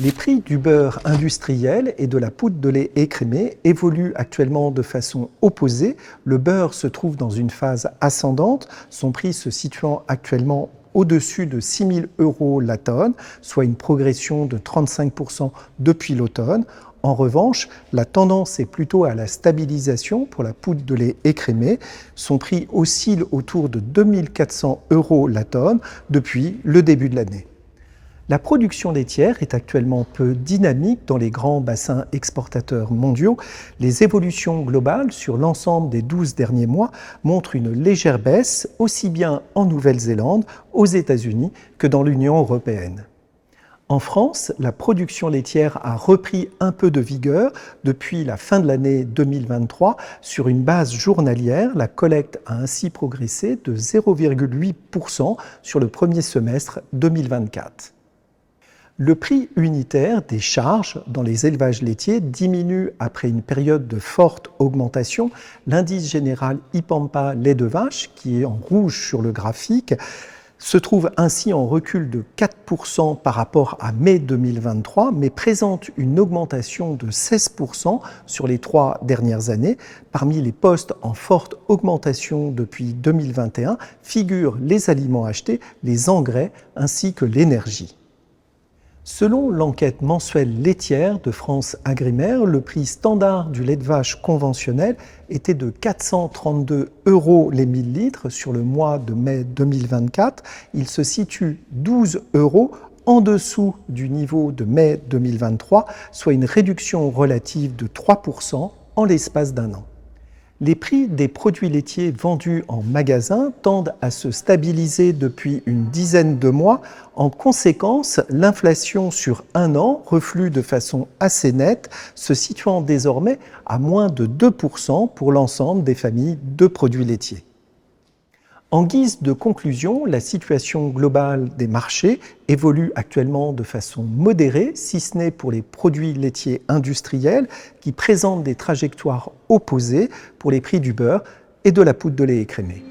Les prix du beurre industriel et de la poudre de lait écrémé évoluent actuellement de façon opposée. Le beurre se trouve dans une phase ascendante, son prix se situant actuellement au-dessus de 6 000 € la tonne, soit une progression de 35% depuis l'automne. En revanche, la tendance est plutôt à la stabilisation pour la poudre de lait écrémé. Son prix oscille autour de 2 400 € la tonne depuis le début de l'année. La production laitière est actuellement peu dynamique dans les grands bassins exportateurs mondiaux. Les évolutions globales sur l'ensemble des 12 derniers mois montrent une légère baisse, aussi bien en Nouvelle-Zélande, aux États-Unis que dans l'Union européenne. En France, la production laitière a repris un peu de vigueur depuis la fin de l'année 2023. Sur une base journalière, la collecte a ainsi progressé de 0,8% sur le premier semestre 2024. Le prix unitaire des charges dans les élevages laitiers diminue après une période de forte augmentation. L'indice général IPAMPA lait de vache, qui est en rouge sur le graphique, se trouve ainsi en recul de 4% par rapport à mai 2023, mais présente une augmentation de 16% sur les 3 dernières années. Parmi les postes en forte augmentation depuis 2021 figurent les aliments achetés, les engrais ainsi que l'énergie. Selon l'enquête mensuelle laitière de France Agrimaire, le prix standard du lait de vache conventionnel était de 432 € les 1000 litres sur le mois de mai 2024. Il se situe 12 € en dessous du niveau de mai 2023, soit une réduction relative de 3% en l'espace d'un an. Les prix des produits laitiers vendus en magasin tendent à se stabiliser depuis une dizaine de mois. En conséquence, l'inflation sur un an reflue de façon assez nette, se situant désormais à moins de 2% pour l'ensemble des familles de produits laitiers. En guise de conclusion, la situation globale des marchés évolue actuellement de façon modérée, si ce n'est pour les produits laitiers industriels qui présentent des trajectoires opposées pour les prix du beurre et de la poudre de lait écrémé.